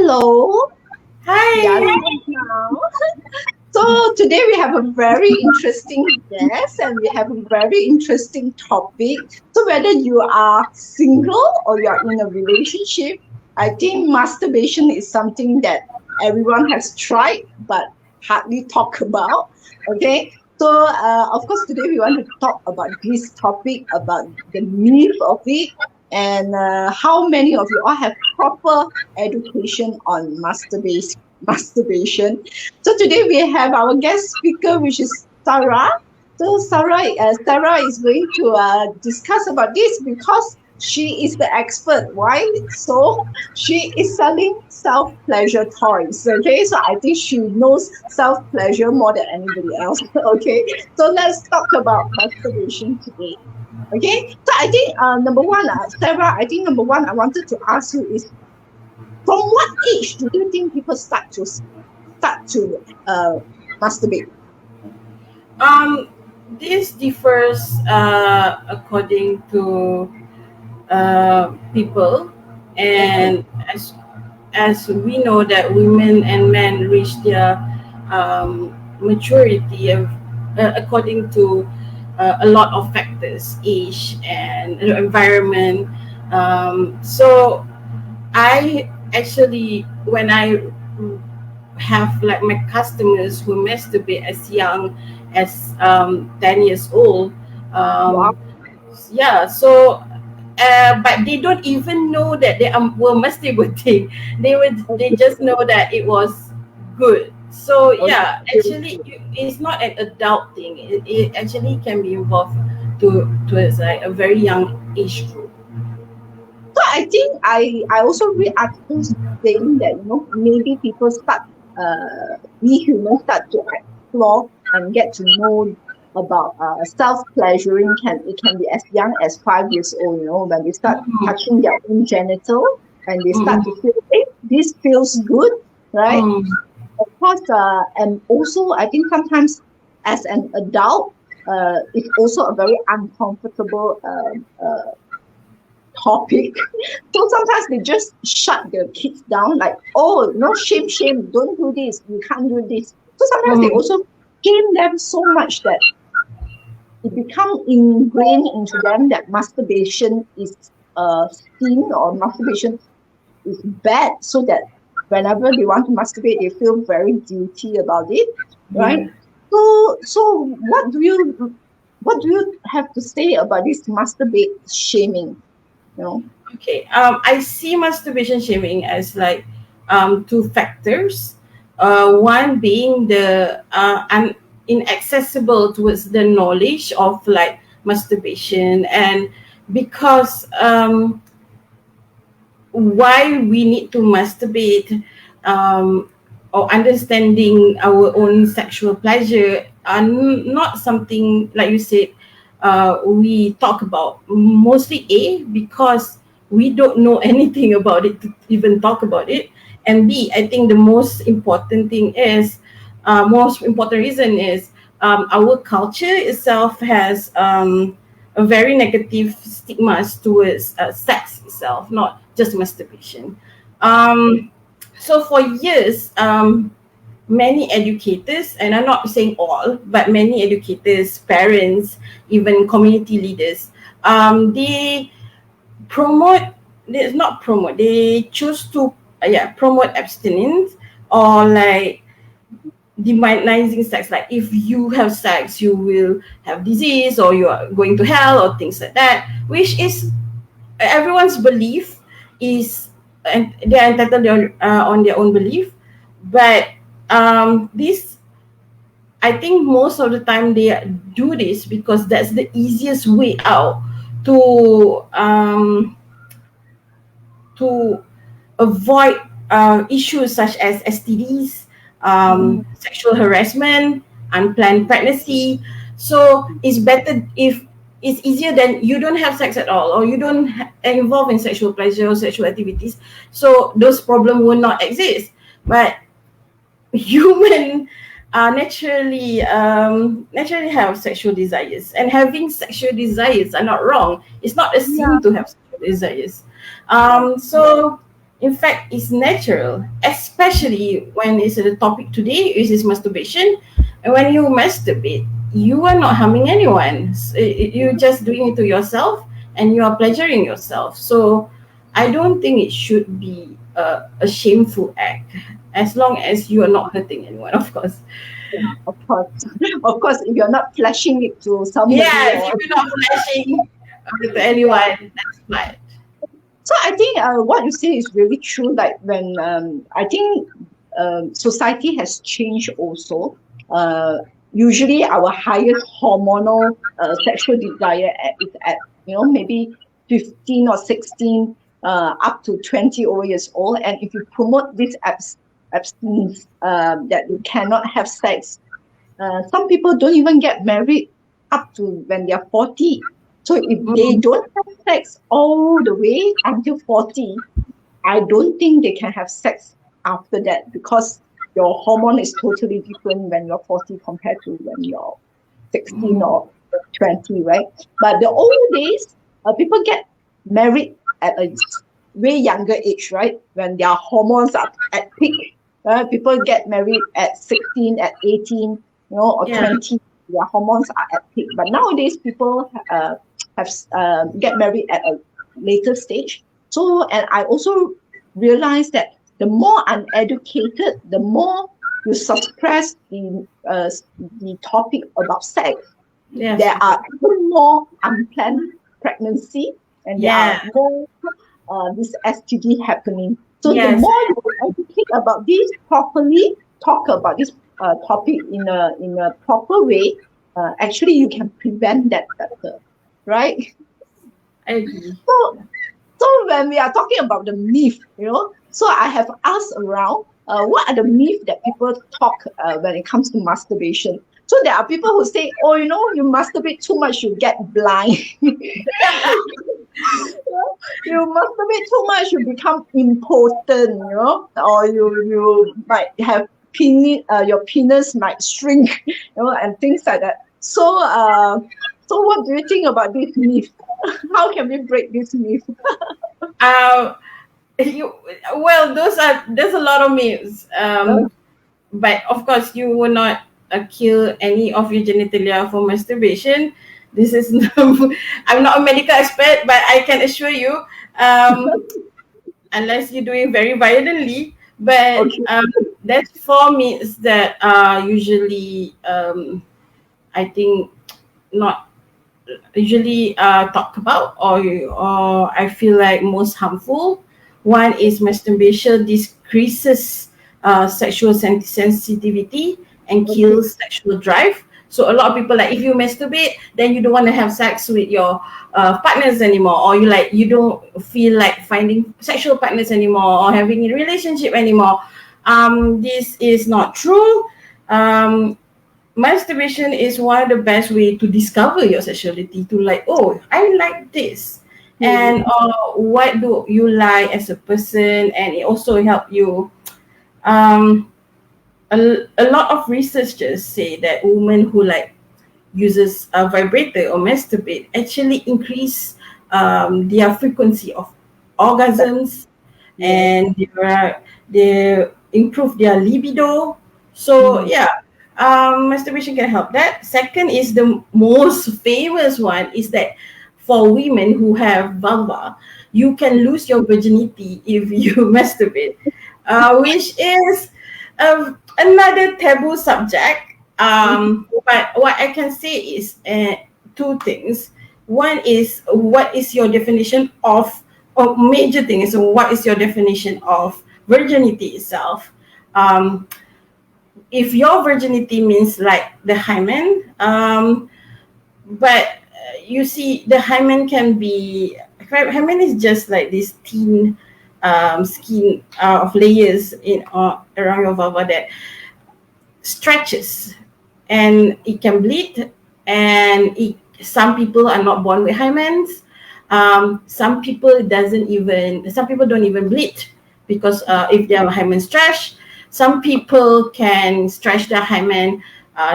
Hello, we are Hi. live now. So today we have a very interesting guest and we have a very interesting topic. So whether you are single or you are in a relationship, I think masturbation is something that everyone has tried but hardly talk about. Okay. So of course today we want to talk about this topic, about the myth of it, and how many of you all have proper education on masturbation. So today we have our guest speaker, which is Sarah. So Sarah is going to discuss about this because she is the expert. Why? So she is selling self pleasure toys. Okay, so I think she knows self pleasure more than anybody else. Okay, so let's talk about masturbation today. Okay, so I think number one, Sarah. I think number one I wanted to ask you is, from what age do you think people start to masturbate? Um, this differs according to people, Okay. and as we know that women and men reach their maturity according to a lot of factors, age and environment. So I actually, when I have like my customers who masturbate as young as 10 years old, Wow. um, yeah, so but they don't even know that were masturbating. They Okay. just know that it was good. So Okay. yeah, actually it's not an adult thing. It actually can be involved towards like a very young age group. So I think I also read articles saying that maybe people we humans start to explore and get to know about self pleasuring. It can be as young as 5 years old. When they start touching their own genital and they start to Mm-mm. feel, hey, this feels good, right? Mm. Of course, and also I think sometimes as an adult, it's also a very uncomfortable topic. So sometimes they just shut their kids down, like, oh, no, shame, shame, don't do this, you can't do this. So sometimes they Mm. also shame them so much that it become ingrained into them that masturbation is a sin or masturbation is bad, so that whenever they want to masturbate, they feel very guilty about it, right? Yeah. So what do you have to say about this masturbate shaming? You know? Okay. I see masturbation shaming as like two factors. One being the inaccessible towards the knowledge of like masturbation, and because why we need to masturbate, or understanding our own sexual pleasure are not something like you said we talk about mostly because we don't know anything about it to even talk about it, and B, I think the most important thing is most important reason is our culture itself has a very negative stigmas towards sex itself, not just masturbation. Um, so for years, many educators, and I'm not saying all, but many educators, parents, even community leaders, they promote, they not promote, they choose to promote abstinence, or like demonizing sex, like if you have sex you will have disease or you are going to hell or things like that, which is everyone's belief is, and they're entitled on their own belief. But this, I think most of the time they do this because that's the easiest way out to to avoid issues such as STDs, Mm, sexual harassment, unplanned pregnancy. So it's better if it's easier than you don't have sex at all, or you don't involve in sexual pleasure or sexual activities. So those problems will not exist. But human naturally have sexual desires, and having sexual desires are not wrong. It's not a yeah, sin to have sexual desires. right. So in fact, it's natural, especially when it's the topic today, which is masturbation. And when you masturbate, you are not harming anyone. You're just doing it to yourself, and you are pleasuring yourself. So I don't think it should be a shameful act, as long as you are not hurting anyone, of course. Yeah, of course. Of course, if you're not flashing it to somebody Yes, or if you're not flashing to anyone, that's fine. so I think what you say is really true. Like when I think society has changed also. Usually, our highest hormonal sexual desire is at maybe 15 or 16 up to 20 over years old. And if you promote this abstinence that you cannot have sex, some people don't even get married up to when they are 40. So if they Mm, don't have sex all the way until 40, I don't think they can have sex after that because your hormone is totally different when you're 40 compared to when you're 16 mm, or 20, right? But the old days, people get married at a way younger age, right? When their hormones are at peak. People get married at 16, at 18, or yeah. 20. Their hormones are at peak. But nowadays, people have get married at a later stage. So, and I also realized that the more uneducated, the more you suppress the topic about sex, Yes. there are even more unplanned pregnancy, and there are Yeah. more this STD happening. So the Yes. more you educate about this properly, talk about this topic in a proper way, actually you can prevent that better, right? I agree. So when we are talking about the myth, so I have asked around, what are the myths that people talk when it comes to masturbation? So there are people who say, oh, you masturbate too much, you get blind. You masturbate too much, you become impotent, or you might have your penis might shrink, and things like that. So what do you think about this myth? How can we break this myth? Uh, you well, there's a lot of myths. But of course, you will not kill any of your genitalia for masturbation. This is I'm not a medical expert, but I can assure you, um, unless you're doing very violently. But Okay. there's four myths that are usually, I think, not usually talked about, or I feel like most harmful. One is masturbation decreases sexual sensitivity and Okay. kills sexual drive. So a lot of people, like, if you masturbate, then you don't want to have sex with your partners anymore, or you don't feel like finding sexual partners anymore, or having a relationship anymore. This is not true. Um, Masturbation is one of the best way to discover your sexuality, to like, oh, I like this, and Mm. what do you like as a person, and it also help you. um a lot of researchers say that women who like uses a vibrator or masturbate actually increase their frequency of orgasms, Yes. and they improve their libido. So Mm. yeah, masturbation can help that. Second is the most famous one is that for women who have vulva, you can lose your virginity if you masturbate, which is another taboo subject. But what I can say is two things. One is, what is your definition of major thing is, what is your definition of virginity itself? Um, if your virginity means like the hymen, but you see, the hymen can be, hymen is just like this thin skin of layers in around your vulva that stretches, and it can bleed, and some people are not born with hymens. Some people don't even bleed, because if their hymen stretch, some people can stretch their hymen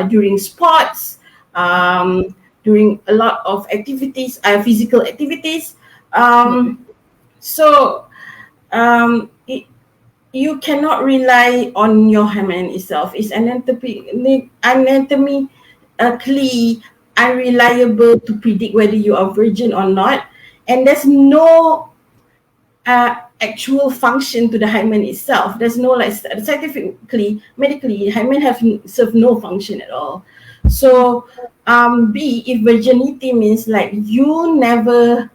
during sports, during a lot of activities, physical activities. Mm. So it, you cannot rely on your hymen itself. It's anatomically unreliable to predict whether you are virgin or not, and there's no actual function to the hymen itself. There's no like scientifically, medically, hymen have serve no function at all. So, if virginity means like you never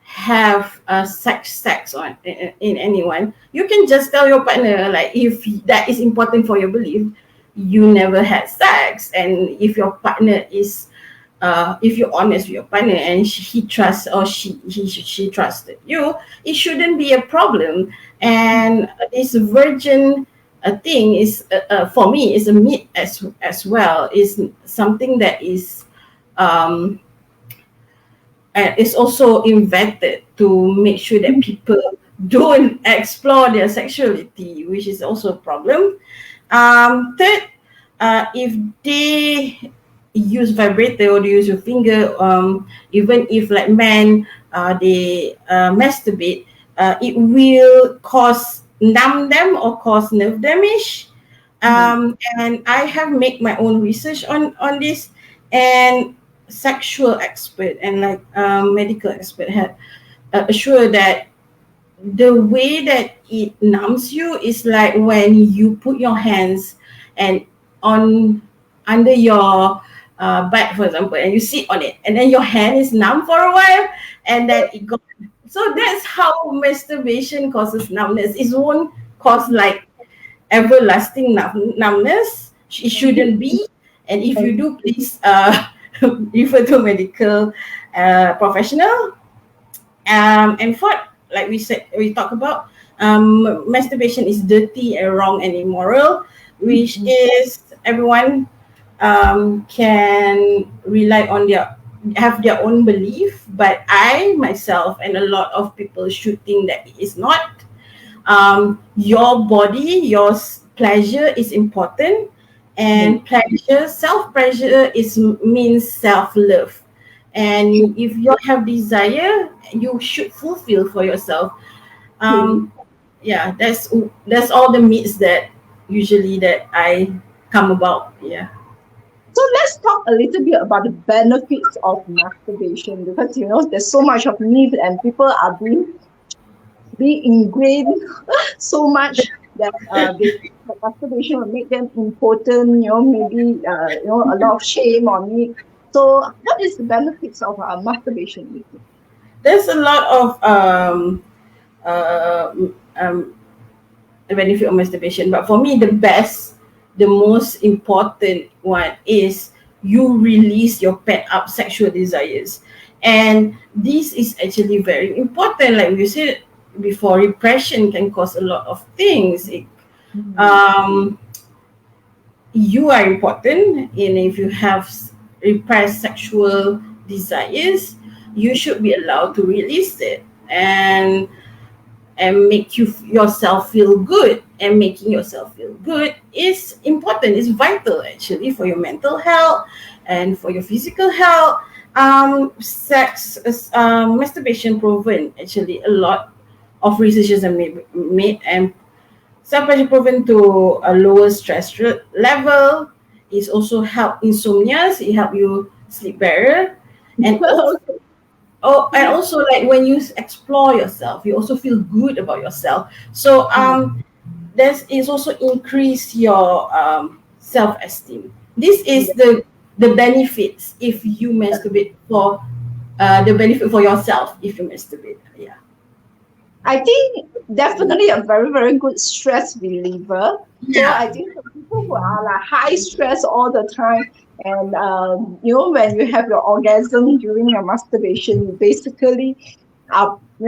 have sex on in anyone, you can just tell your partner, like if that is important for your belief, you never had sex. And if your partner is if you're honest with your partner and he trusts, or she trusted you, it shouldn't be a problem. And this virgin thing is for me is a myth as well. Is something that is um and it's also invented to make sure that people don't explore their sexuality, which is also a problem. Third, if they use vibrator or they use your finger, even if like men, they masturbate, it will cause numb them or cause nerve damage. And I have made my own research on this, and sexual expert and like medical expert had assured that the way that it numbs you is like when you put your hands and on under your butt, for example, and you sit on it, and then your hand is numb for a while, and then it goes. So that's how masturbation causes numbness. It won't cause like everlasting numbness. It shouldn't be. And if you do, please refer to a medical professional. And fourth, like we talked about, masturbation is dirty and wrong and immoral, which is everyone can rely on have their own belief, but I myself and a lot of people should think that it is not. Your body, your pleasure is important, and self-pleasure means self-love. And if you have desire, you should fulfill for yourself. Yeah, that's all the myths that usually that I come about. Yeah. So let's talk a little bit about the benefits of masturbation, because there's so much of myth and people are being ingrained so much that masturbation will make them important. Maybe a lot of shame on it. So, what is the benefits of masturbation? There's a lot of uh, um, the benefit of masturbation, but for me, the most important one is you release your pent up sexual desires, and this is actually very important. Like we said before, repression can cause a lot of things. You are important, and if you have repressed sexual desires, you should be allowed to release it and make yourself feel good. And making yourself feel good is important. It's vital actually for your mental health and for your physical health. Masturbation proven actually a lot of researchers have made, and self-pleasure proven to a lower stress level. It's also help insomnia. It help you sleep better, and also like when you explore yourself, you also feel good about yourself. So this is also increase your self-esteem. This is the benefits if you masturbate for the benefit for yourself if you masturbate. Yeah. I think definitely a very, very good stress reliever. Yeah. So I think for people who are like high stress all the time, and when you have your orgasm during your masturbation, you basically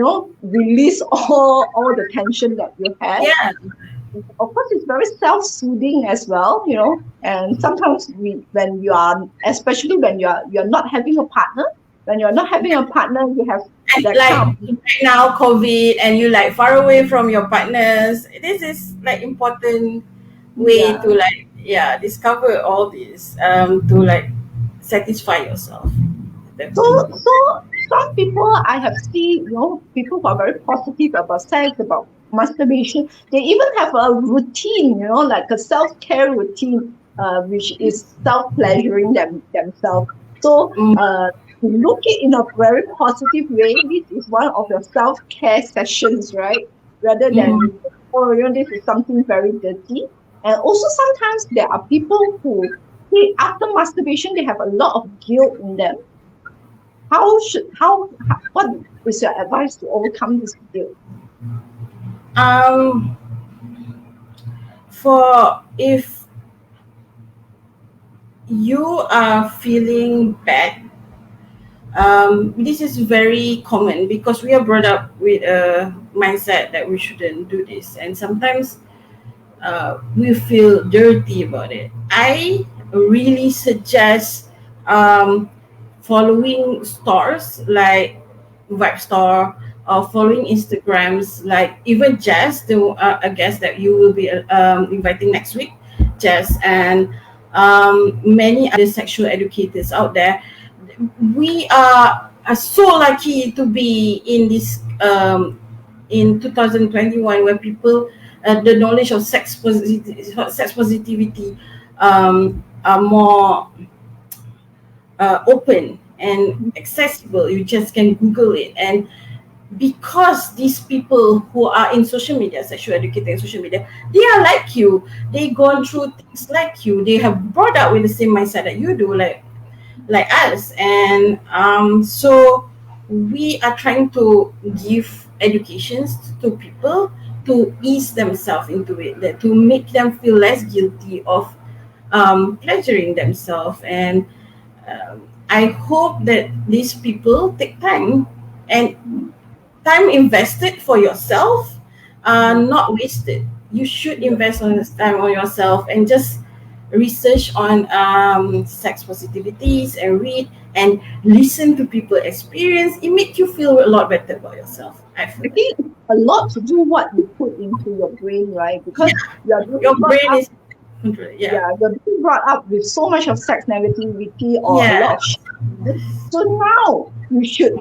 release all the tension that you have. Yeah. Of course, it's very self-soothing as well, and sometimes especially when you're not having a partner, you have and that like right now COVID, and you like far away from your partners. This is like important way to like discover all this to like satisfy yourself. So some people I have seen, people who are very positive about sex, about masturbation. They even have a routine, like a self-care routine, which is self-pleasuring themselves. So, Mm, to look it in a very positive way, this is one of your self-care sessions, right? Rather mm, than, oh, this is something very dirty. And also sometimes there are people who, after masturbation, they have a lot of guilt in them. What is your advice to overcome this guilt? um, for if you are feeling bad, this is very common because we are brought up with a mindset that we shouldn't do this, and sometimes we feel dirty about it. I really suggest um, following stores like Vibe Store, or following Instagrams like even Jazz, the a guest that you will be inviting next week, Jazz, and many other sexual educators out there. We are so lucky to be in this in 2021 where people the knowledge of sex positivity are more open and accessible. You just can Google it, and because these people who are in social media, sexual educator in social media, they are like you. They gone through things like you. They have brought up with the same mindset that you do, like us, and so we are trying to give educations to people to ease themselves into it, that to make them feel less guilty of pleasuring themselves. And I hope that these people take time, and time invested for yourself, not wasted. You should invest on this time on yourself and just research on sex positivities and read and listen to people experience. It makes you feel a lot better about yourself, I feel I like. think a lot to do what you put into your brain, right? Because Yeah, you are being your brought brain up, is yeah. yeah, you're being brought up with so much of sex negativity or a lot Yeah. of shame. So now you should,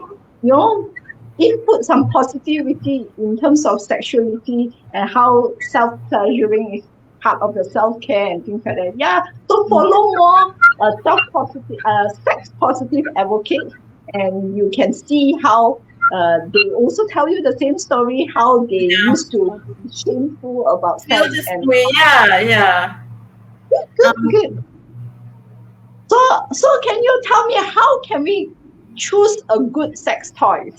input some positivity in terms of sexuality and how self-pleasuring is part of the self-care and things like that. Yeah. So follow more self-positive, sex positive advocates, and you can see how they also tell you the same story, how they used to be shameful about Feel sex, this and way, yeah, yeah. good, Um, good. So can you tell me how can we choose a good sex toy?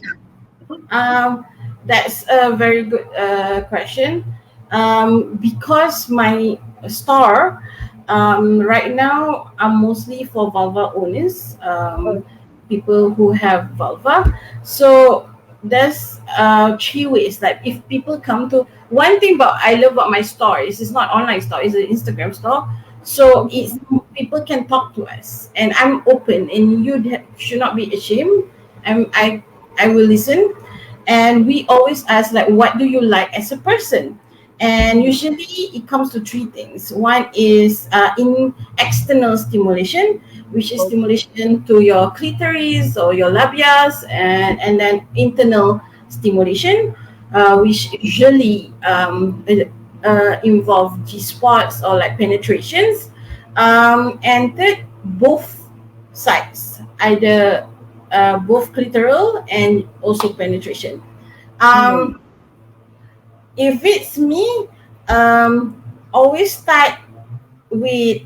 Um, that's a very good question. Because my store right now are mostly for vulva owners, people who have vulva. So there's three ways. Like if people come to one thing about I love about my store is it's not online store, it's an Instagram store. So it's people can talk to us, and I'm open, and you should not be ashamed. I will listen, and we always ask like what do you like as a person, and usually it comes to three things. One is in external stimulation, which is stimulation to your clitoris or your labias, and then internal stimulation, which usually involve G spots or like penetrations, and third, both sides, either both clitoral and also penetration. Mm. Um, if it's me, always start with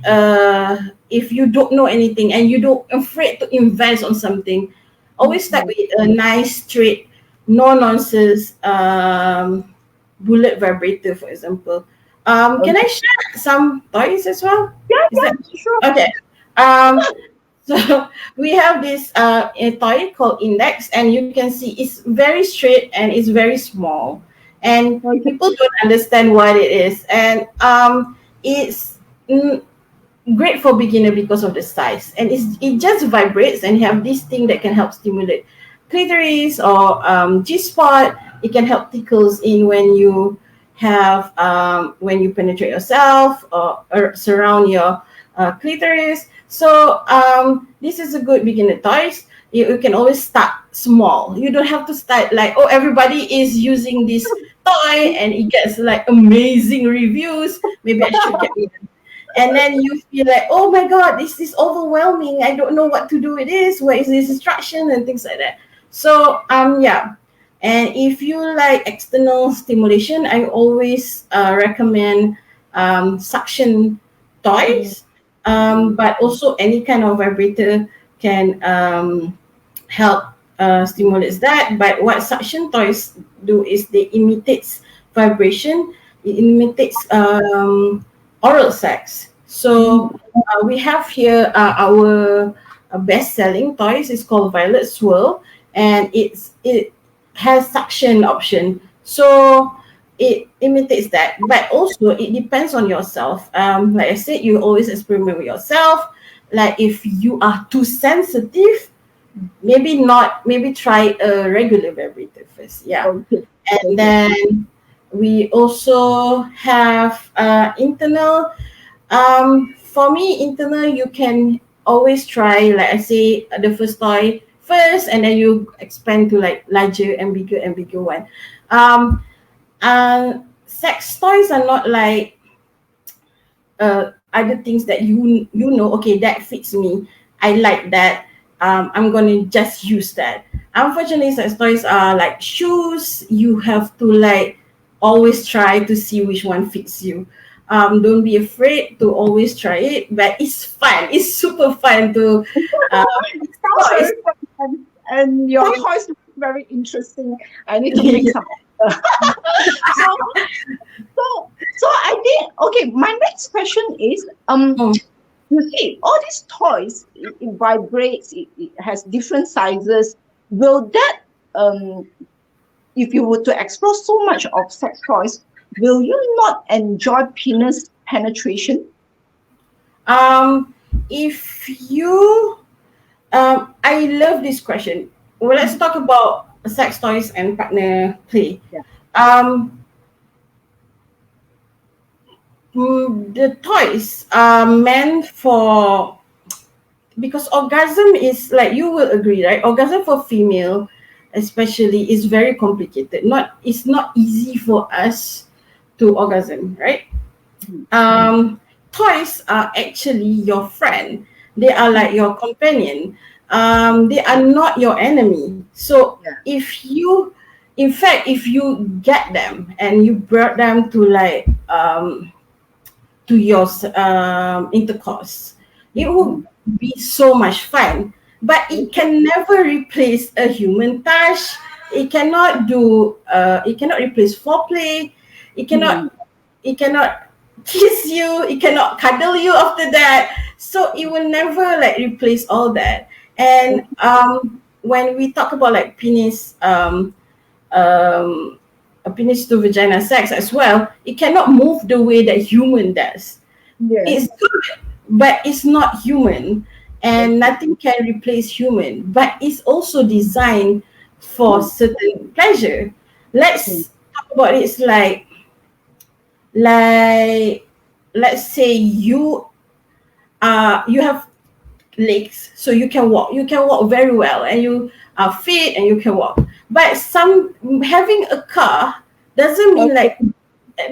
if you don't know anything and you don't afraid to invest on something, always start Mm. with a nice straight, no nonsense bullet vibrator, for example. Can I Okay. share some toys as well? Yeah, Is that yeah, sure. okay? Um, so we have this a toy called Index, and you can see it's very straight and it's very small, and Okay. people don't understand what it is, and it's great for beginner because of the size, and it just vibrates and have this thing that can help stimulate clitoris or G spot. It can help tickles in when you penetrate yourself or surround your clitoris. So this is a good beginner toys. You can always start small. You don't have to start like, oh, everybody is using this toy and it gets like amazing reviews, maybe I should get one. And then you feel like, oh my god, this is overwhelming. I don't know what to do with this. Where is this instruction and things like that. So yeah. And if you like external stimulation, I always recommend suction toys. But also any kind of vibrator can help stimulates that. But what suction toys do is they imitates vibration. It imitates oral sex. So we have here our best-selling toys. It's called Violet Swirl, and it has suction option. So it imitates that, but also it depends on yourself. Like I said, you always experiment with yourself. Like if you are too sensitive, maybe not. Maybe try a regular vibrator first. Yeah, Okay. and then we also have internal. For me, internal, you can always try, like I say, the first toy first, and then you expand to like larger and bigger one. Um, Sex toys are not like other things that you know. Okay, that fits me. I like that. I'm gonna just use that. Unfortunately, sex toys are like shoes. You have to like always try to see which one fits you. Don't be afraid to always try it, but it's fun. It's super fun to It sounds toys. very fun, and your toys look very interesting. I need to make some. so, so I think okay. My next question is Mm. you see all these toys. It vibrates. It has different sizes. Will that if you were to explore so much of sex toys, will you not enjoy penis penetration? If you I love this question. Well, let's talk about sex toys and partner play. Yeah. Um, the toys are meant for, because orgasm is like, you will agree, right? Orgasm for female, especially, is very complicated. It's not easy for us to orgasm, right? Toys are actually your friend. They are like your companion. They are not your enemy. So Yeah. in fact, if you get them and you brought them to like to your intercourse, it will be so much fun. But it can never replace a human touch. It cannot do. It cannot replace foreplay. It cannot. It cannot kiss you. It cannot cuddle you after that. So it will never like replace all that. And when we talk about like penis, a penis to vagina sex as well, it cannot move the way that human does. Yes. It's good, but it's not human, and nothing can replace human. But it's also designed for certain pleasure. Let's talk about it. It's like let's say you have legs, so you can walk. You can walk very well, and you are fit, and you can walk. But some having a car doesn't mean like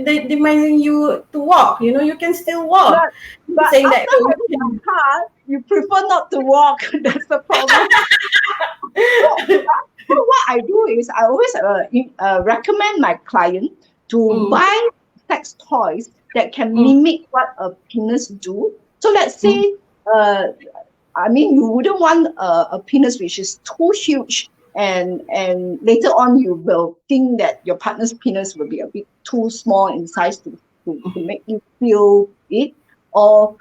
they demanding you to walk. You know, you can still walk. But Saying after that, oh, having a car, you prefer not to walk. That's the problem. So what I do is I always recommend my client to buy sex toys that can mimic what a penis do. So let's say, I mean, you wouldn't want a penis which is too huge, and later on you will think that your partner's penis will be a bit too small in size to make you feel it, or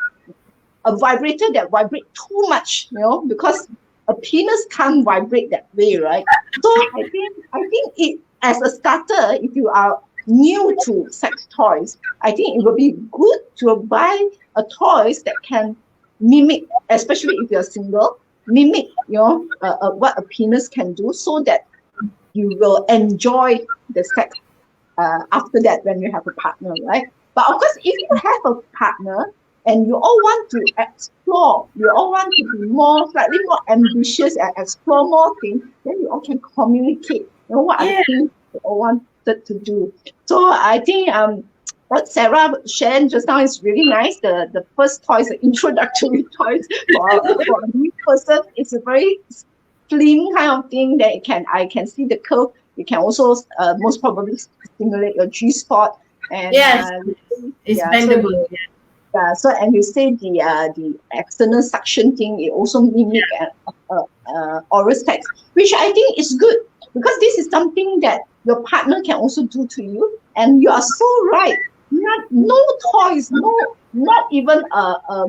a vibrator that vibrate too much, because a penis can't vibrate that way, right? So I think it, as a starter, if you are new to sex toys, I think it will be good to buy a toys that can mimic, especially if you're single, mimic what a penis can do, so that you will enjoy the sex after that when you have a partner, right? But of course, if you have a partner and you all want to explore, you all want to be slightly more ambitious and explore more things, then you all can communicate. What are the things you all want wanted to do. So I think what Sarah shared just now is really nice. The first toys, the introductory toys for a new person, it's a very slim kind of thing that I can see the curve. You can also most probably stimulate your G spot, and Yes, it's yeah, so bendable. yeah, so and you say the external suction thing, it also mimic oral sex, which I think is good because this is something that your partner can also do to you, and you are so right. No toys, not even a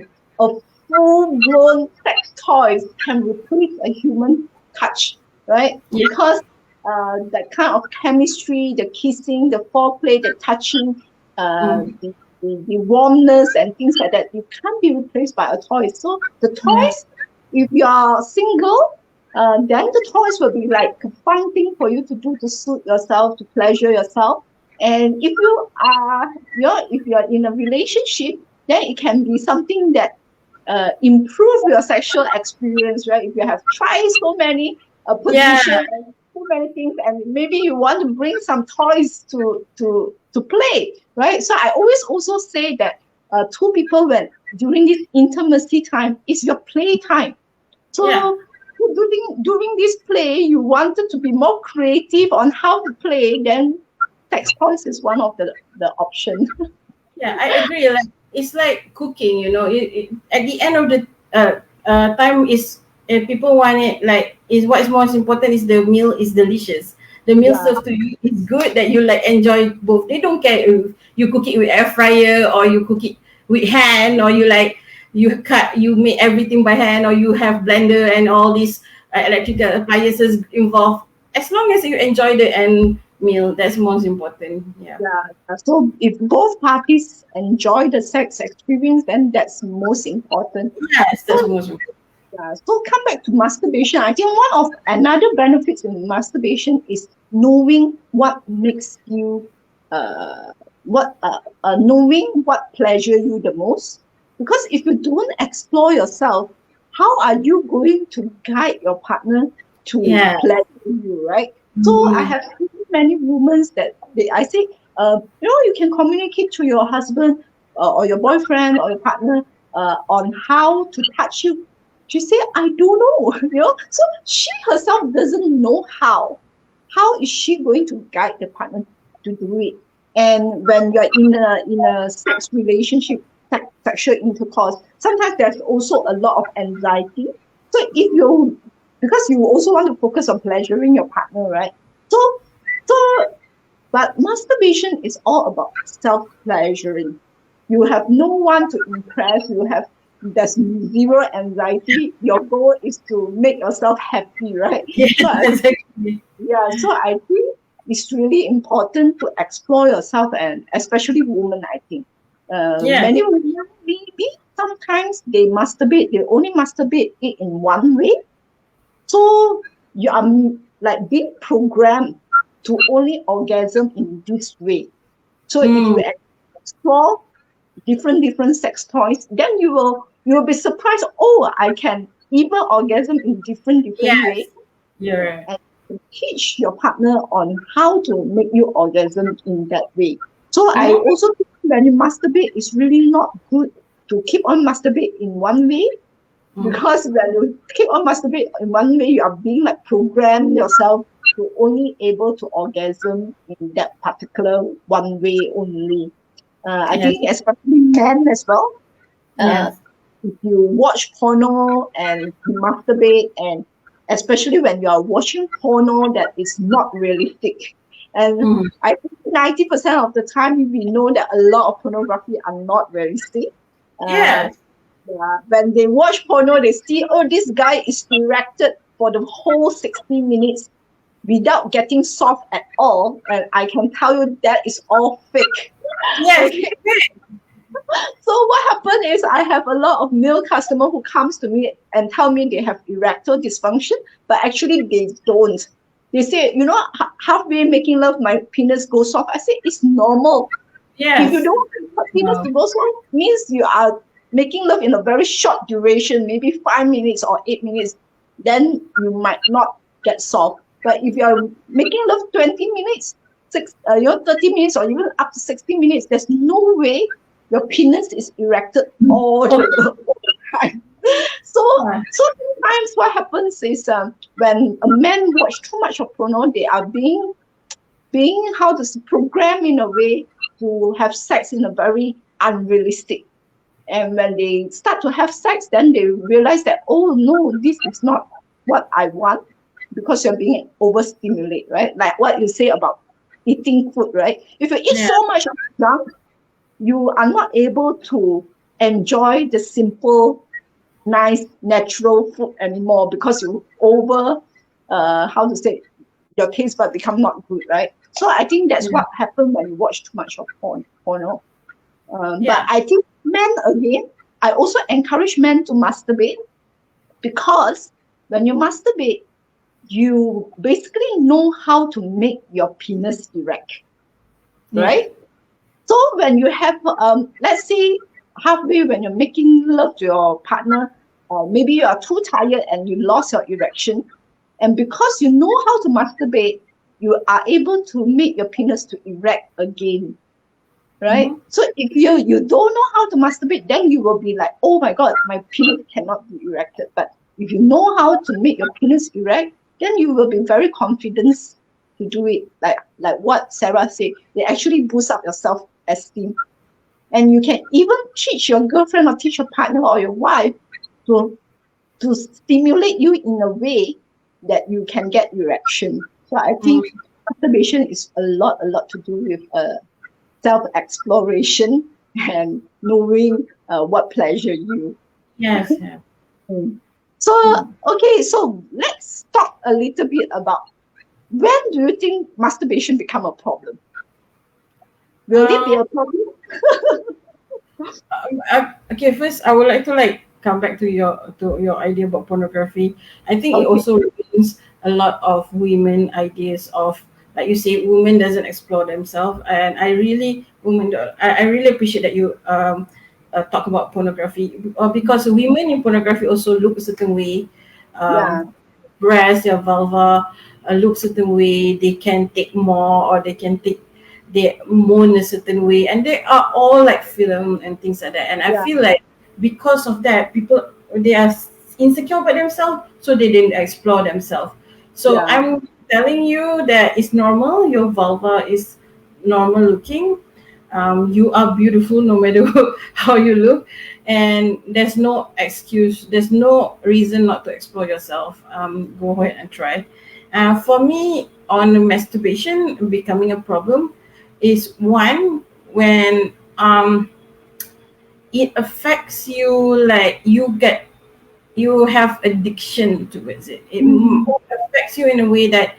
full blown sex toys can replace a human touch, right? Yeah. Because that kind of chemistry, the kissing, the foreplay, the touching, Mm. the warmness and things like that, you can't be replaced by a toy. So the Yeah. toys, if you are single, then the toys will be like a fun thing for you to do to suit yourself, to pleasure yourself. And if you are, if you are in a relationship, then it can be something that improve your sexual experience, right? If you have tried so many Yeah. positions and so many things, and maybe you want to bring some toys to play, right? So I always also say that two people, when during this intimacy time, is your play time. Yeah. So during this play, you wanted to be more creative on how to play, then sex toys is one of the options. Yeah, I agree. Like it's like cooking, at the end of the time is people want it like is what is most important is the meal is delicious. The meal Yeah, served to you is good that you like enjoy both. They don't care if you cook it with air fryer or you cook it with hand or you make everything by hand or you have blender and all these electrical appliances involved. As long as you enjoy the end meal, that's most important. Yeah. yeah. So if both parties enjoy the sex experience, then that's most important. Yes, that's So most important. yeah, so come back to masturbation. I think one of another benefits in masturbation is knowing what makes you knowing what pleasure you the most. Because if you don't explore yourself, how are you going to guide your partner to Yeah. pleasure you, right? So I Mhm. have seen many women that I say, you can communicate to your husband or your boyfriend or your partner on how to touch you. She said, I don't know, So she herself doesn't know how. How is she going to guide the partner to do it? And when you're in a sex relationship, sexual intercourse, sometimes there's also a lot of anxiety. So if you because you also want to focus on pleasuring your partner, right? So so but masturbation is all about self-pleasuring. You have no one to impress. There's zero anxiety. Your goal is to make yourself happy, right? Yes, So exactly. I think it's really important to explore yourself, and especially women. I think Yeah. many women maybe sometimes they masturbate. They only masturbate it in one way, so you are like being programmed to only orgasm in this way. So if you Mm. explore different sex toys, then you will be surprised. Oh, I can even orgasm in different ways, Yes, you're right. and teach your partner on how to make you orgasm in that way. So I Mm-hmm. also think when you masturbate, it's really not good to keep on masturbate in one way, Mm. because when you keep on masturbate in one way, you are being like programmed yourself to only able to orgasm in that particular one way only. I Yes, think especially men as well. Uh, yes. if you watch porno and you masturbate, and especially when you are watching porno that is not realistic, and Mm. I think 90% of the time we know that a lot of pornography are not realistic. Uh, Yes. yeah, when they watch porno, they see, oh, this guy is erected for the whole 60 minutes without getting soft at all. And I can tell you that is all fake. Yes. Okay. So what happened is I have a lot of male customer who comes to me and tell me they have erectile dysfunction, but actually they don't. They say, halfway making love, my penis goes soft. I say, it's normal. If you Yes. don't want penis Wow. to go soft, means you are making love in a very short duration, maybe 5 minutes or 8 minutes, then you might not get soft. But if you are making love 20 minutes, 30 minutes or even up to 60 minutes, there's no way your penis is erected all the time. So sometimes what happens is when a man watch too much of porno, they are being how to say, programmed in a way to have sex in a very unrealistic. And when they start to have sex, then they realize that, oh no, this is not what I want, because you're being overstimulated, right? Like what you say about eating food, right? If you eat so much junk, you are not able to enjoy the simple, nice, natural food anymore, because you how to say, your taste bud become not good, right? So I think that's what happens when you watch too much of porno. But I think men, again, I also encourage men to masturbate, because when you masturbate, you basically know how to make your penis erect, right? So when you have, let's say, halfway when you're making love to your partner, maybe you are too tired and you lost your erection, and because you know how to masturbate, you are able to make your penis to erect again, right? So if you don't know how to masturbate, then you will be like, oh my God, my penis cannot be erected. But if you know how to make your penis erect, then you will be very confident to do it. Like what Sarah said, they actually boost up your self-esteem. And you can even teach your girlfriend or teach your partner or your wife to stimulate you in a way that you can get erection. So I think masturbation is a lot to do with self-exploration and knowing what pleasure you. Yes. So, okay, so let's talk a little bit about, when do you think masturbation become a problem? Will it be a problem? Okay, first I would like to come back to your idea about pornography. I think it also reveals a lot of women ideas of, like you say, women doesn't explore themselves, and I really appreciate that you talk about pornography, because women in pornography also look a certain way. Breast, their vulva look certain way. They can take more, or they moan a certain way, and they are all like film and things like that. And I feel like because of that, people, they are insecure about themselves, so they didn't explore themselves. So I'm telling you that it's normal. Your vulva is normal looking. You are beautiful no matter how you look, and there's no excuse, there's no reason not to explore yourself. Go ahead and try. For me, on masturbation becoming a problem is, one, when it affects you, like you have addiction towards it. It affects you in a way that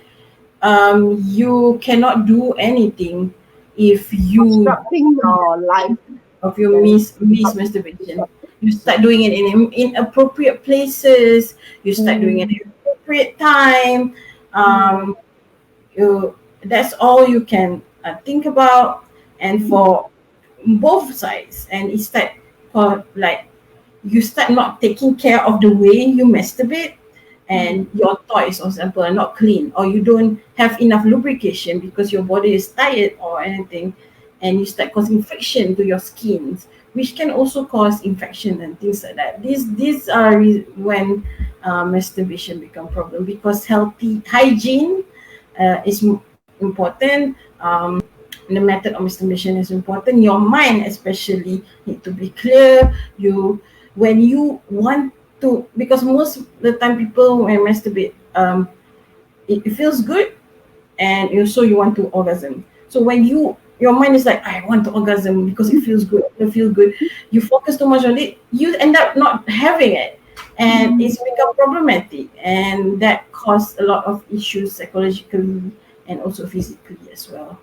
you cannot do anything if you disrupting your life, of your miss masturbation. You start doing it in inappropriate places. You start doing it at inappropriate time. That's all you can think about, and for both sides. And it's like you start not taking care of the way you masturbate, and your toys, for example, are not clean, or you don't have enough lubrication because your body is tired or anything, and you start causing friction to your skins, which can also cause infection and things like that. These are when masturbation become problem, because healthy hygiene is important. The method of masturbation is important. Your mind especially need to be clear. When you want to, because most of the time people when masturbate, it feels good, and also you want to orgasm. So when your mind is like, I want to orgasm because it feels good, you focus too much on it, you end up not having it, and it's become problematic, and that cause a lot of issues psychologically and also physically as well.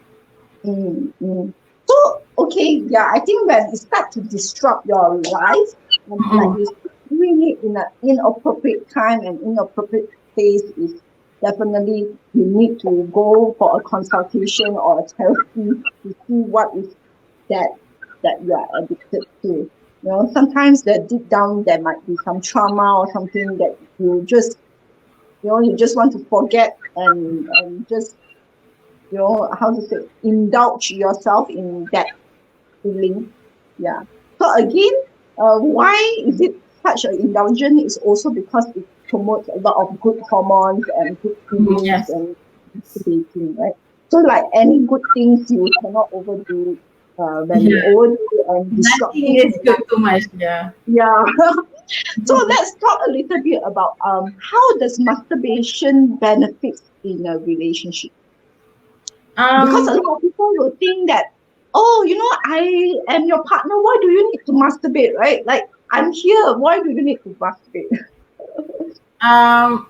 So, okay, I think when it starts to disrupt your life, like you doing it in an inappropriate time and inappropriate place, is definitely you need to go for a consultation or a therapy to see what is that you are addicted to. Sometimes that deep down there might be some trauma or something that you just want to forget and just how to say, indulge yourself in that feeling. Yeah. So again, why is it such an indulgence? Is also because it promotes a lot of good hormones and good feelings Yes. and masturbating, right? So like any good things, you cannot overdo it. When you Yeah. overdo it and Nothing disrupting is your good life. too much. Yeah. Yeah. So let's talk a little bit about how does masturbation benefits in a relationship? Because a Um. lot of people will think that, oh, I am your partner. Why do you need to masturbate, right? Like, I'm here. Why do you need to masturbate? Um.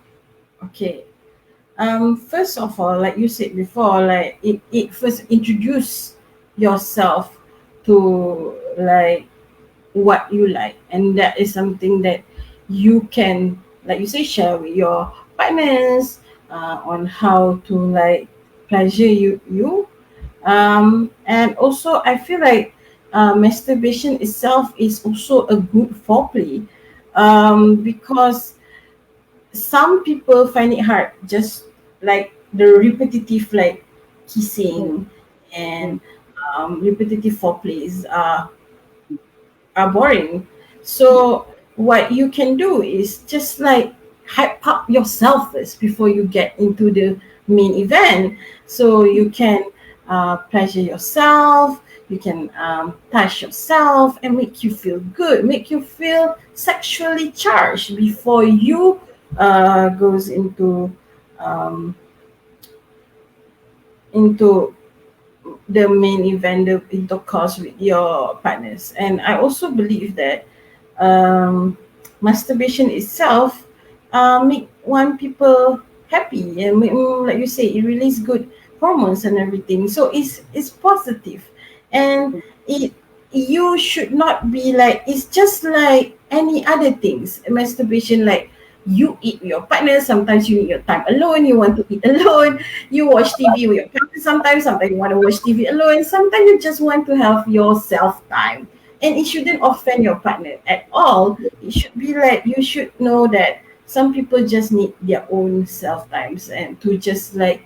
Okay. First of all, like you said before, like it first introduce yourself to like what you like, and that is something that you can, like you say, share with your partners on how to like pleasure you. And also I feel like masturbation itself is also a good foreplay, because some people find it hard, just like the repetitive like Mm, kissing mm, and repetitive foreplays are boring. So what you can do is just like hype up yourself first before you get into the main event, so you can pleasure yourself, you can touch yourself and make you feel good, make you feel sexually charged before you goes um, into the main event, the intercourse with your partners. And I also believe that um, masturbation itself make one people happy, and like you say, it release good hormones and everything. So it's positive, and it you should not be like, it's just like any other things. Masturbation, like you eat with your partner, sometimes you need your time alone, you want to eat alone, you watch TV with your partner, sometimes you want to watch TV alone, sometimes you just want to have your self time. And it shouldn't offend your partner at all. It should be like, you should know that some people just need their own self times and to just like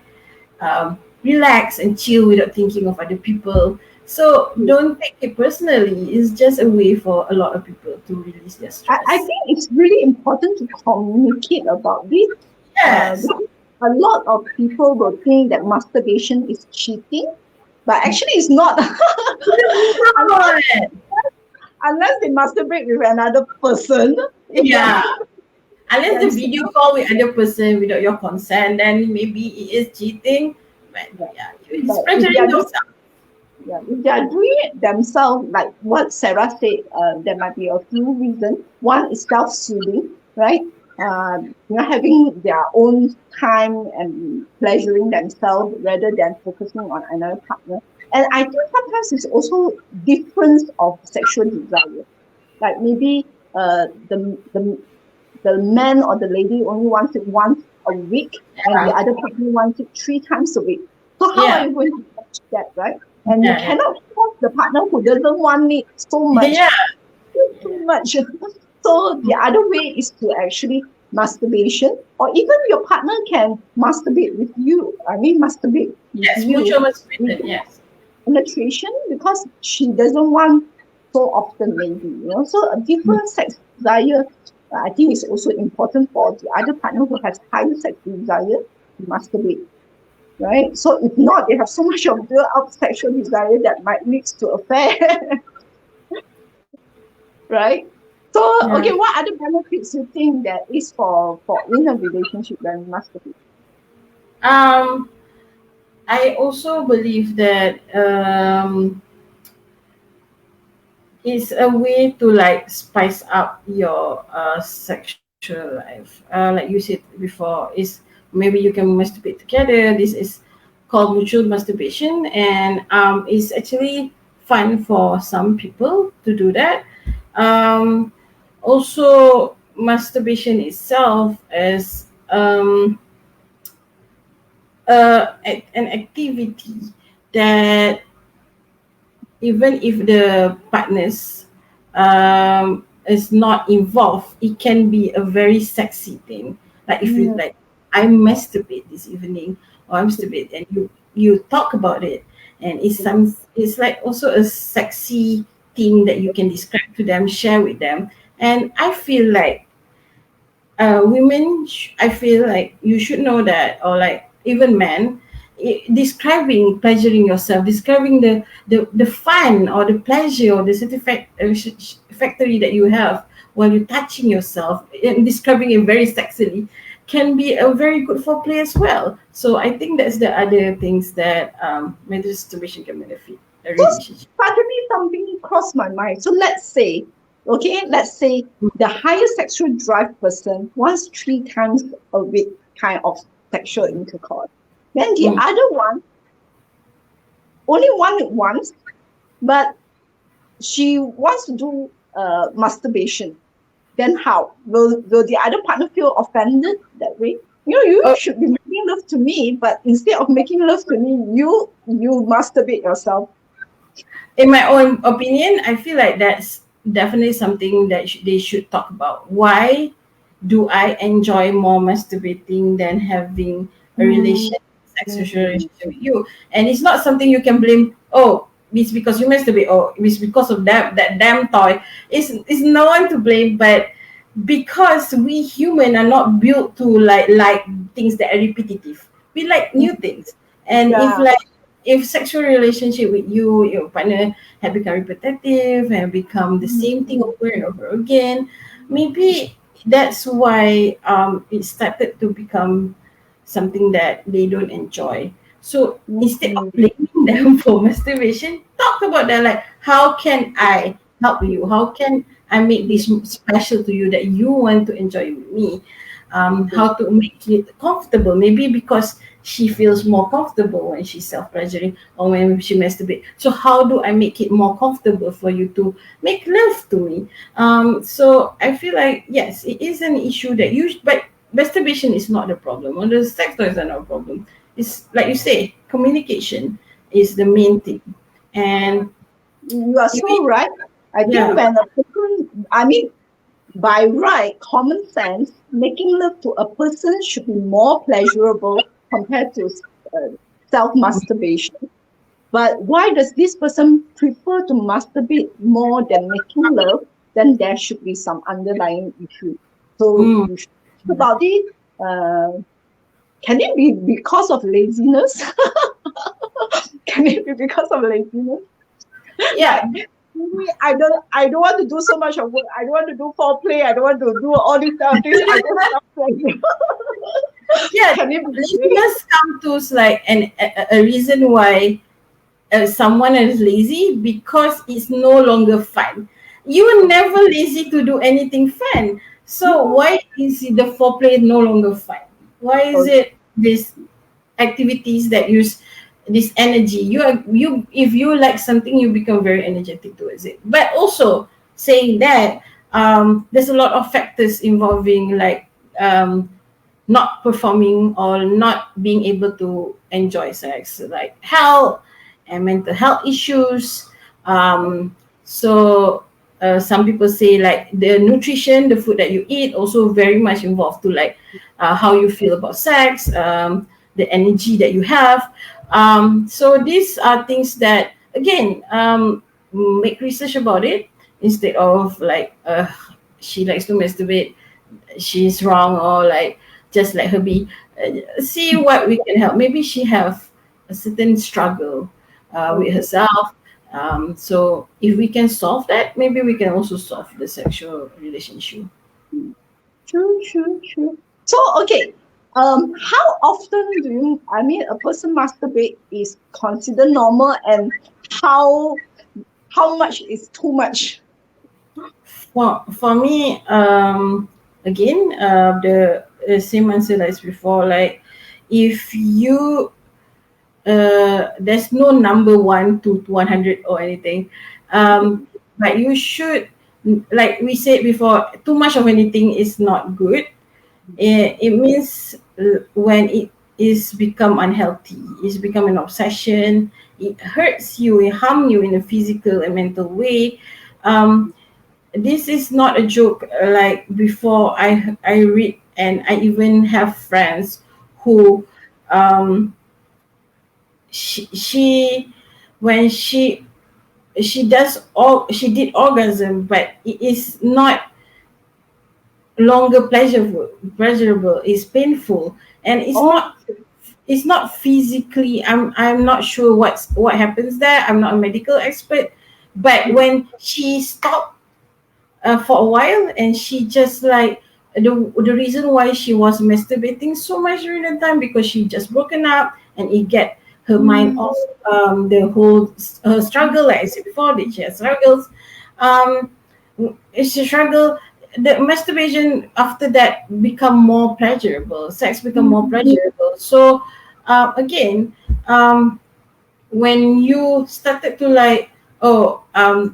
relax and chill without thinking of other people. So mm. don't take it personally. It's just a way for a lot of people to release their I stress. think it's really important to communicate about this, Yes. because a lot of people will think that masturbation is cheating, but actually it's not. unless, Not. unless they masturbate with another person. Yeah. Yeah. Unless the Then video call with other person without your consent, then maybe it is cheating. But yeah. yeah, it's But if they pressuring are yourself. Yeah, if they are doing it themselves, like what Sarah said, there might be a few reasons. One is self-soothing, right? Having their own time and pleasuring themselves rather than focusing on another partner. And I think sometimes it's also difference of sexual desire. Like maybe the man or the lady only wants it once a week, and the Yeah. other partner wants it 3 times a week. So how are Yeah. you going to match that, right? And you Yeah. cannot force the partner who doesn't want it so much, Yeah. too much. So the other way is to actually masturbation, or even your partner can masturbate with you. I mean, masturbate with Yes, you mutual masturbation. without Yes. penetration because she doesn't want so often, maybe. So a different sex desire, I think is also important for the other partner who has higher sex desire to masturbate, right? So if not, they have so much of built up sexual desire that might lead to affair, right? So Yeah. okay, what other benefits you think that is for in a relationship when masturbate? Um, I also believe that it's a way to like spice up your sexual life. Like you said before, is maybe you can masturbate together. This is called mutual masturbation, and it's actually fun for some people to do that. Um, Also, masturbation itself is an activity that even if the partners is not involved, it can be a very sexy thing. Like if you Mm, like, I masturbate this evening, or I masturbate, and you talk about it, and it's like also a sexy thing that you can describe to them, share with them. And I feel like I feel like you should know that, or like even men, describing pleasuring yourself, describing the fun or the pleasure or the factory that you have while you're touching yourself, and describing it very sexily, can be a very good foreplay as well. So I think that's the other things that masturbation can benefit a So relationship. suddenly something crossed my mind. So let's say the higher sexual drive person wants 3 times a week kind of sexual intercourse. Then the Mm. other one only want it once, but she wants to do masturbation. Then how? Will the other partner feel offended that way? You Oh, should be making love to me, but instead of making love to me, you masturbate yourself. in my own opinion, I feel like that's definitely something that they should talk about. Why do I enjoy more masturbating than having a Mm, sexual mm, relationship with you? And it's not something you can blame. Oh, it's because you masturbate, or it's because of that damn toy. It's no one to blame, but because we human are not built to like things that are repetitive. We like mm. new things, and Yeah. if sexual relationship with your partner have become repetitive and become the Mm, same thing mm, over and over again, maybe that's why it started to become something that they don't enjoy. So mm, instead of mm, blaming them for masturbation, talk about that, like how can I help you? How can I make this special to you that you want to enjoy with me? mm, How to make it comfortable? Maybe because she feels more comfortable when she's self-pleasuring or when she masturbates. So how do I make it more comfortable for you to make love to me? So I feel like yes, it is an issue that but masturbation is not the problem, or the sex toys are not a problem. It's like you say, communication is the main thing, and You are if so right. I think yeah. when a person, I mean, by right, common sense, making love to a person should be more pleasurable compared to self masturbation. But why does this person prefer to masturbate more than making love? Then there should be some underlying issue. So Mm. you should think about it. Uh, can it be because of laziness? Can it be because of laziness? Yeah, Like maybe I don't want to do so much of work. I don't want to do foreplay. I don't want to do all these kind of things. I just love playing. yeah, Can it be? laziness come to like a reason why someone is lazy, because it's no longer fun. You were never lazy to do anything fun. So why is the foreplay no longer fun? Why is Okay. it this activities that use this energy? You if you like something, you become very energetic towards it. But also saying that, there's a lot of factors involving, like not performing or not being able to enjoy sex, like health and mental health issues. So some people say like the nutrition, the food that you eat, also very much involved to like how you feel about sex, the energy that you have. So these are things that again, make research about it, instead of like she likes to masturbate, she's wrong, or like just let her be. See what we can help. Maybe she have a certain struggle with Okay. herself. So if we can solve that, maybe we can also solve the sexual relationship. True, true, true. So, okay, how often do you, I mean, a person masturbate is considered normal, and how how much is too much? For me, again, the same answer as before. Like, if you there's no number 1 to 100 or anything, but you should, like we said before, too much of anything is not good. It means when it is become unhealthy, it's become an obsession, it hurts you, it harm you in a physical and mental way. This is not a joke. Like before, I read, and I even have friends who um she when she did orgasm, but it is not longer pleasurable. It's painful, and Oh, it's not physically. I'm not sure what happens there. I'm not a medical expert, but when she stopped for a while, and she just like the reason why she was masturbating so much during the time, because she just broken up, and it get her mind mm, off the whole her struggle, like I said before, that she has struggles. um it's a struggle. The masturbation after that become more pleasurable, sex become more mm, pleasurable. So again, um when you started to like, oh,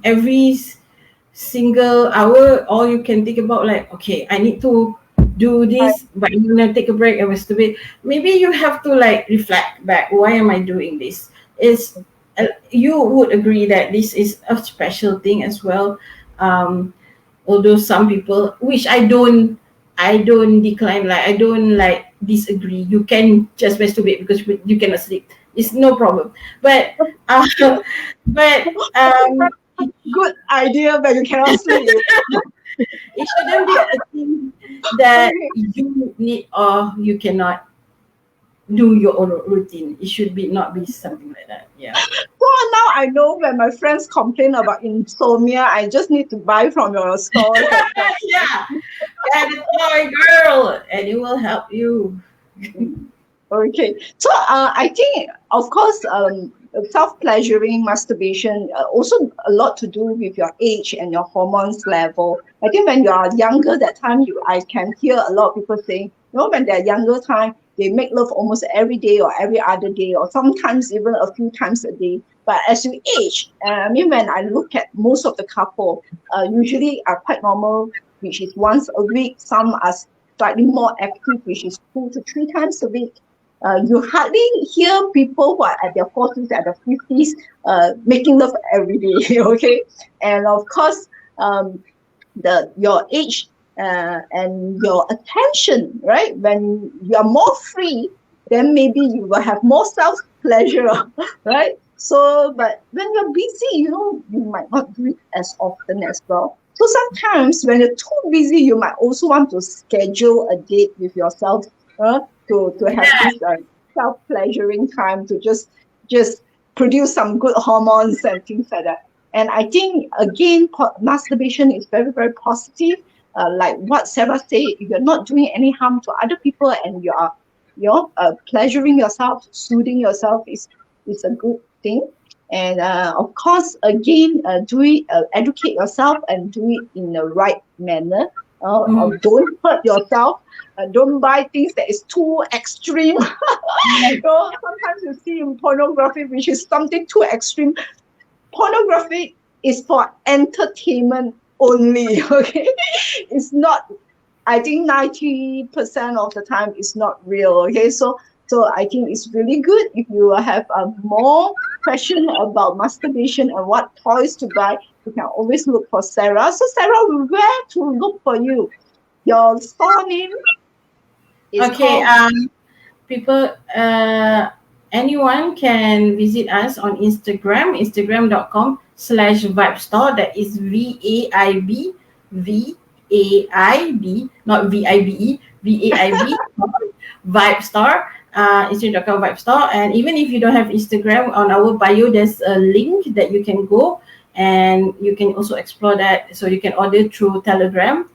every single hour, all you can think about, like, okay, I need to do I, this, but I'm gonna take a break and masturbate. Maybe you have to like reflect back, why am I doing this? Is You would agree that this is a special thing as well. Although some people, which I don't decline, like I don't like disagree, you can just masturbate because you cannot sleep, it's no problem. But uh, but good idea, but you cannot sleep. it shouldn't be a thing that Okay. you need or you cannot do your own routine. It should be not be something like that. Yeah. So now I know when my friends complain about insomnia, I just need to buy from your stores. Yeah. Get it, boy, girl, and it will help you. Okay. So I think, of course, self-pleasuring masturbation also a lot to do with your age and your hormones level. I think when you are younger, that time I can hear a lot of people saying, when they're younger time, they make love almost every day or every other day, or sometimes even a few times a day. But as you age, when I look at most of the couple, usually are quite normal, which is once a week. Some are slightly more active, which is 2 to 3 times a week. You hardly hear people who are at their 40s, at their 50s, making love every day. Okay, and of course, your age and your attention, right? When you are more free, then maybe you will have more self pleasure, right? So, but when you're busy, you might not do it as often as well. So sometimes when you're too busy, you might also want to schedule a date with yourself, to have Yeah. this self pleasuring time, to just produce some good hormones and things like that. And I think again, masturbation is very, very positive. Like what Sarah said, if you're not doing any harm to other people and you are, pleasuring yourself, soothing yourself, is a good thing. And of course, again, do it, educate yourself and do it in the right manner. Mhm. Don't hurt yourself. Don't buy things that is too extreme. Sometimes you see in pornography, which is something too extreme. Pornography is for entertainment only. Okay, it's not. I think 90% of the time it's not real. Okay, so I think it's really good if you have a more question about masturbation and what toys to buy. You can always look for Sarah. So Sarah, where to look for you? Your store name is Okay. called. People, anyone can visit us on Instagram, instagram.com/vibestore. That is VAIB, not VIBE, VAIB, Vibe Store. Instagram.com Vibe Store. And even if you don't have Instagram, on our bio there's a link that you can go, and you can also explore that. So you can order through Telegram,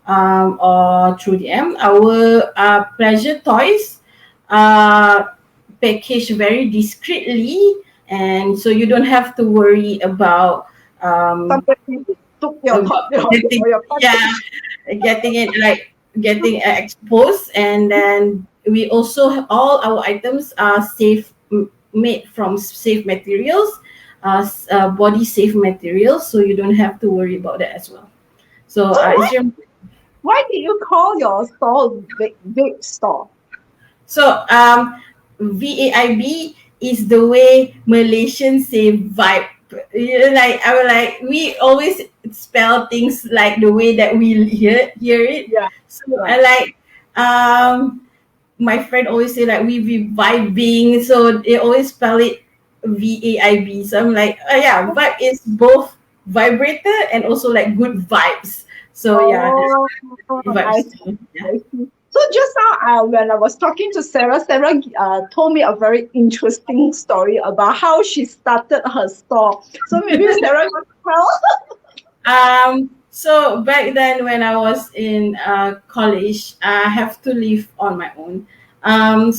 or through DM. Our pleasure toys packaged very discreetly, and so you don't have to worry Somebody took your top, about getting, your yeah, getting it like getting exposed. And then we also, all our items are made from safe materials, body safe materials, so you don't have to worry about that as well. So So it's your why did you call your store big store? So VAIB is the way Malaysians say vibe. Like I was like, we always spell things like the way that we hear it. Yeah, So yeah. I like, um my friend always say like we be vibing, so they always spell it VAIB. So I'm like, oh yeah, vibe is both vibrator and also like good vibes. So yeah, there's Oh, I vibes see. too. Yeah. I see. So just now, when I was talking to Sarah, Sarah told me a very interesting story about how she started her store. So maybe Sarah, you want to tell? So back then when I was in college, I have to live on my own. My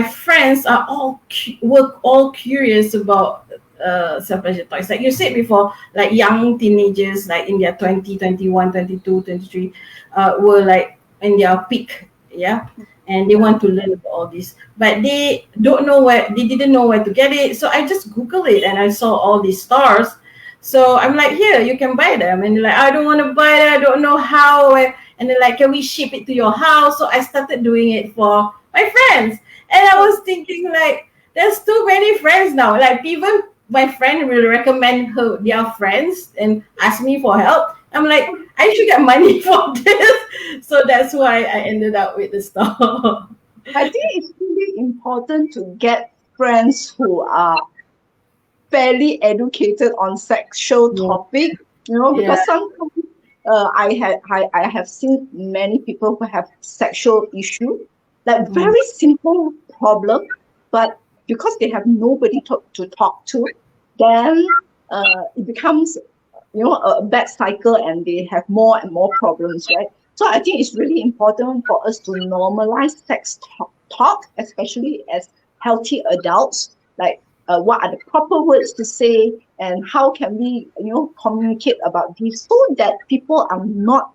friends are were all curious about self-pleasure toys. Like you said before, like young teenagers, like in their 20, 21, 22, 23, were like in their peak, yeah. And they Yeah. want to learn about all this, but they didn't know where to get it. So I just Googled it and I saw all these stores. So I'm like, here, you can buy them. And they're like, I don't want to buy it. I don't know how. And they're like, can we ship it to your house? So I started doing it for my friends. And I was thinking, like, there's too many friends now. Like, even my friend will recommend their friends and ask me for help. I'm like, I should get money for this. So that's why I ended up with the store. I think it's really important to get friends who are fairly educated on sexual Yeah. topic, Yeah. because sometimes I have seen many people who have sexual issue, like Mm. very simple problem, but because they have nobody to talk to, then it becomes a bad cycle, and they have more and more problems, right? So I think it's really important for us to normalize sex talk, especially as healthy adults, like what are the proper words to say, and how can we communicate about this, so that people are not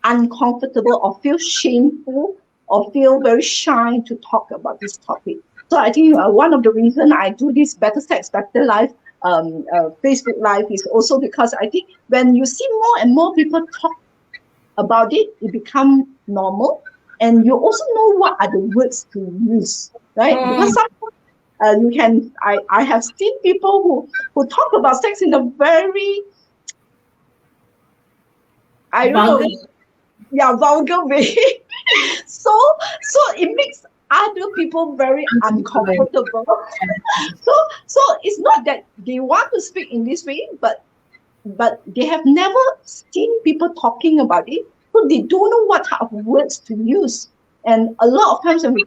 uncomfortable or feel shameful or feel very shy to talk about this topic. So I think one of the reasons I do this Better Sex, Better Life Facebook Live is also because I think when you see more and more people talk about it, it becomes normal. And you also know what are the words to use, right? Because Mm. sometimes I have seen people who talk about sex in a very, I don't Vulgar. know, yeah, vulgar way. So it makes other people very Uncomfortable. uncomfortable. So it's not that they want to speak in this way, but they have never seen people talking about it, so they don't know what type of words to use. And a lot of times when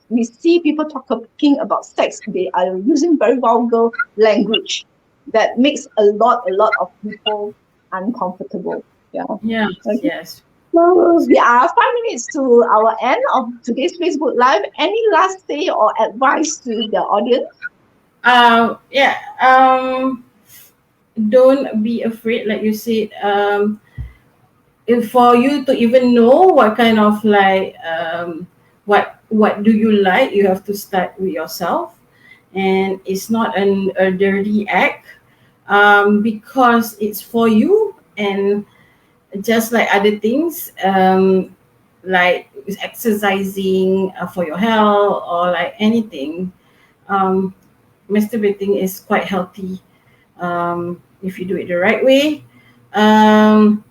we see people talking about sex, they are using very vulgar language that makes a lot of people uncomfortable. Yeah. Yes, Okay. yes. So we are 5 minutes to our end of today's Facebook Live. Any last say or advice to the audience? Yeah. Don't be afraid, like you said. If for you to even know what kind of like what do you like, you have to start with yourself, and it's not a dirty act, because it's for you. And just like other things, like exercising for your health or like anything, um, masturbating is quite healthy, if you do it the right way. Um,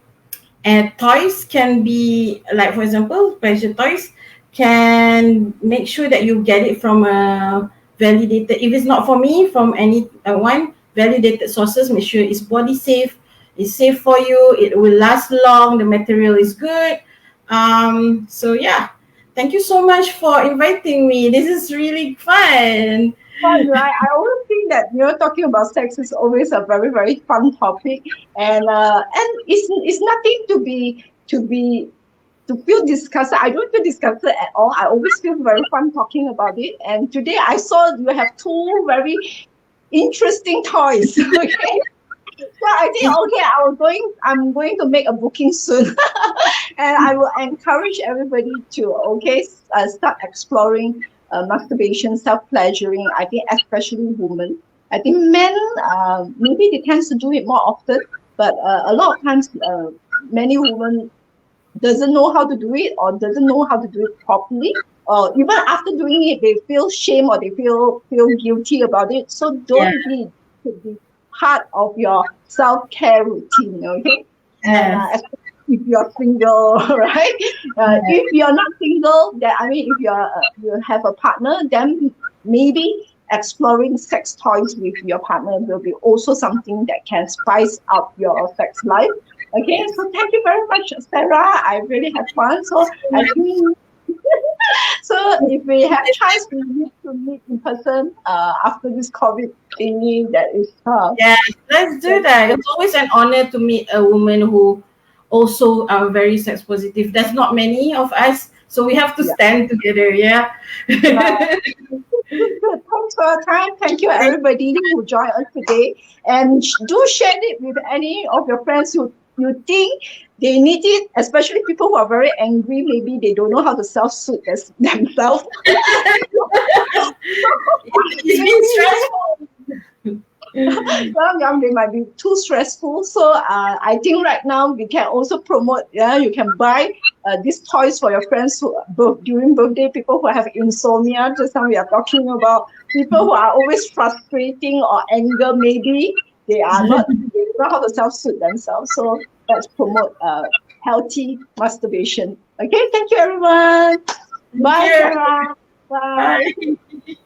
and toys can be like, for example, pleasure toys can make sure that you get it from a validated, if it's not for me, from any one validated sources. Make sure it's body safe, it's safe for you, it will last long, the material is good. So yeah, thank you so much for inviting me. This is really fun. Fun, right? I always think that talking about sex is always a very very fun topic, and it's nothing to feel disgusted. I don't feel disgusted at all. I always feel very fun talking about it. And today I saw you have two very interesting toys. Okay. So I think okay, I'm going to make a booking soon, and I will encourage everybody to start exploring masturbation, self pleasuring. I think especially women. I think men maybe they tend to do it more often, but a lot of times many women doesn't know how to do it or doesn't know how to do it properly. Or even after doing it, they feel shame or they feel guilty about it. So Yeah. don't be part of your self-care routine, okay? And Yes. especially if you're single, right? If you're not single, then I mean, if you have a partner, then maybe exploring sex toys with your partner will be also something that can spice up your sex life. Okay, so thank you very much, Sarah. I really had fun. So I think so if we have chance, we need to meet in person after this COVID thingy that is Yeah, let's do that. It's always an honor to meet a woman who also are very sex positive. There's not many of us, so we have to yeah. stand together. Yeah. Good. Thanks for your time. Thank you, everybody who joined us today. And do share it with any of your friends who you think they need it, especially people who are very angry. Maybe they don't know how to self-soothe themselves. It's been stressful. Well, they might be too stressful. So I think right now we can also promote. Yeah, you can buy these toys for your friends who during birthday. People who have insomnia. Just now we are talking about people who are always frustrating or anger. Maybe they are not. They don't know how to self-soothe themselves. So let's promote healthy masturbation. Okay, thank you, everyone. Bye, Sarah. Bye. Bye.